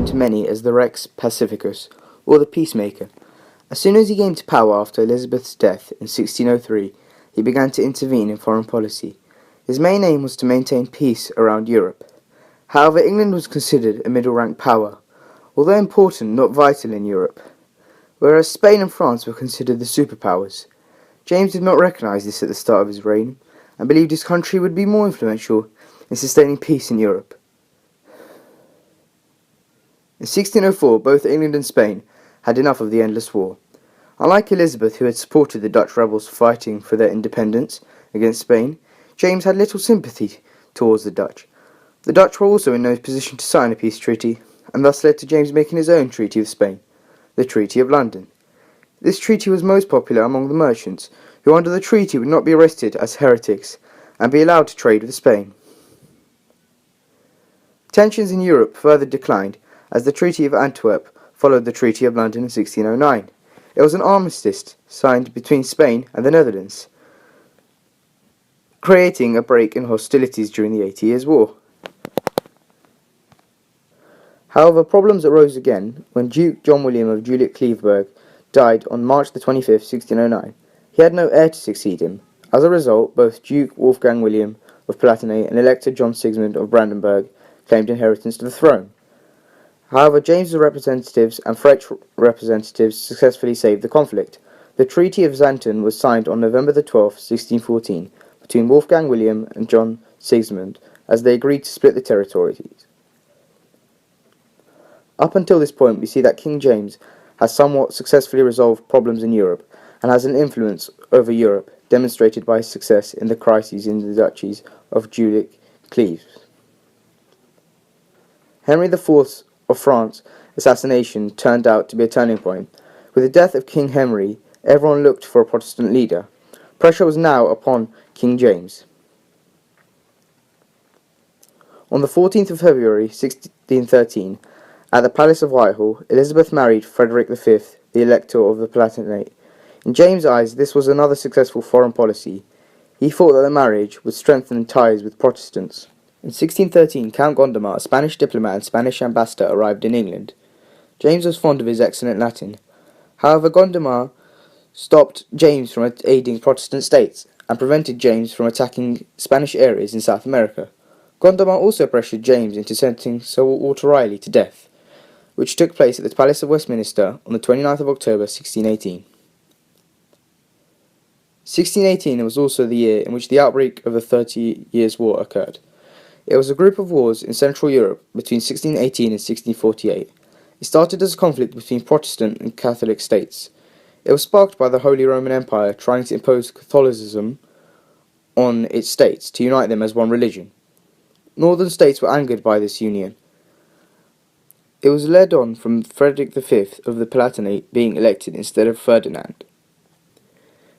known to many as the Rex Pacificus, or the Peacemaker. As soon as he came to power after Elizabeth's death in 1603, he began to intervene in foreign policy. His main aim was to maintain peace around Europe. However, England was considered a middle-ranked power, although important, not vital in Europe, whereas Spain and France were considered the superpowers. James did not recognise this at the start of his reign, and believed his country would be more influential in sustaining peace in Europe. In 1604, both England and Spain had enough of the endless war. Unlike Elizabeth, who had supported the Dutch rebels fighting for their independence against Spain, James had little sympathy towards the Dutch. The Dutch were also in no position to sign a peace treaty, and thus led to James making his own treaty with Spain, the Treaty of London. This treaty was most popular among the merchants, who under the treaty would not be arrested as heretics and be allowed to trade with Spain. Tensions in Europe further declined as the Treaty of Antwerp followed the Treaty of London in 1609. It was an armistice signed between Spain and the Netherlands, creating a break in hostilities during the 80 Years' War. However, problems arose again when Duke John William of Jülich-Kleve died on March the 25th, 1609. He had no heir to succeed him. As a result, both Duke Wolfgang William of Palatinate and Elector John Sigismund of Brandenburg claimed inheritance to the throne. However, James's representatives and French representatives successfully saved the conflict. The Treaty of Xanten was signed on November the 12th, 1614, between Wolfgang William and John Sigismund, as they agreed to split the territories. Up until this point, we see that King James has somewhat successfully resolved problems in Europe, and has an influence over Europe, demonstrated by his success in the crises in the duchies of Jülich-Kleve. Henry IV of France's assassination turned out to be a turning point. With the death of King Henry, everyone looked for a Protestant leader. Pressure was now upon King James. On the 14th of February, 1613, at the Palace of Whitehall, Elizabeth married Frederick V, the Elector of the Palatinate. In James' eyes, this was another successful foreign policy. He thought that the marriage would strengthen ties with Protestants. In 1613, Count Gondomar, a Spanish diplomat and Spanish ambassador, arrived in England. James was fond of his excellent Latin. However, Gondomar stopped James from aiding Protestant states and prevented James from attacking Spanish areas in South America. Gondomar also pressured James into sentencing Sir Walter Raleigh to death, which took place at the Palace of Westminster on the 29th of October, 1618. 1618 was also the year in which the outbreak of the 30 Years' War occurred. It was a group of wars in Central Europe between 1618 and 1648. It started as a conflict between Protestant and Catholic states. It was sparked by the Holy Roman Empire trying to impose Catholicism on its states to unite them as one religion. Northern states were angered by this union. It was led on from Frederick V of the Palatinate being elected instead of Ferdinand.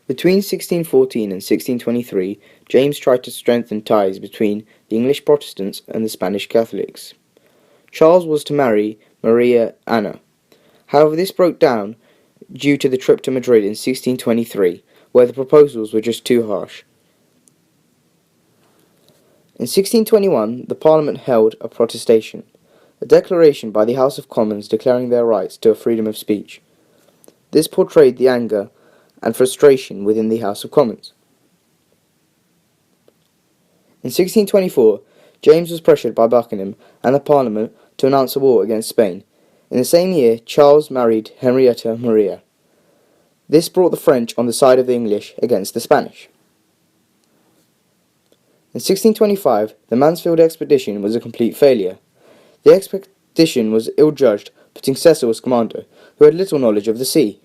Between 1614 and 1623, James tried to strengthen ties between the English Protestants and the Spanish Catholics. Charles was to marry Maria Anna. However, this broke down due to the trip to Madrid in 1623, where the proposals were just too harsh. In 1621, the Parliament held a protestation, a declaration by the House of Commons declaring their rights to a freedom of speech. This portrayed the anger and frustration within the House of Commons. In 1624, James was pressured by Buckingham and the Parliament to announce a war against Spain. In the same year, Charles married Henrietta Maria. This brought the French on the side of the English against the Spanish. In 1625, the Mansfield expedition was a complete failure. The expedition was ill-judged, putting Cecil as commander, who had little knowledge of the sea.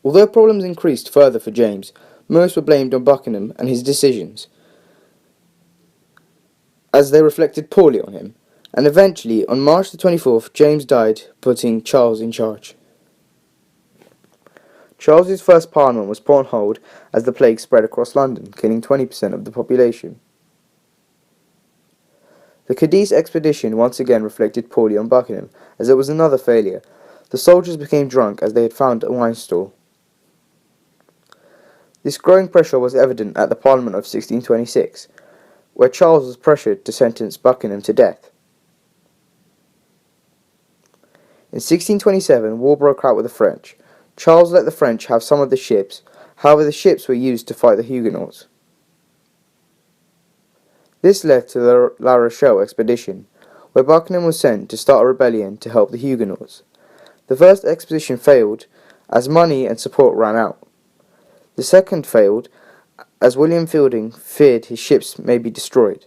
Although problems increased further for James, most were blamed on Buckingham and his decisions, as they reflected poorly on him, and eventually, on March the 24th, James died, putting Charles in charge. Charles's first parliament was put on hold as the plague spread across London, killing 20% of the population. The Cadiz expedition once again reflected poorly on Buckingham, as it was another failure. The soldiers became drunk as they had found a wine stall. This growing pressure was evident at the Parliament of 1626. where Charles was pressured to sentence Buckingham to death. In 1627, war broke out with the French. Charles let the French have some of the ships, however the ships were used to fight the Huguenots. This led to the La Rochelle expedition, where Buckingham was sent to start a rebellion to help the Huguenots. The first expedition failed, as money and support ran out. The second failed, as William Fielding feared his ships may be destroyed.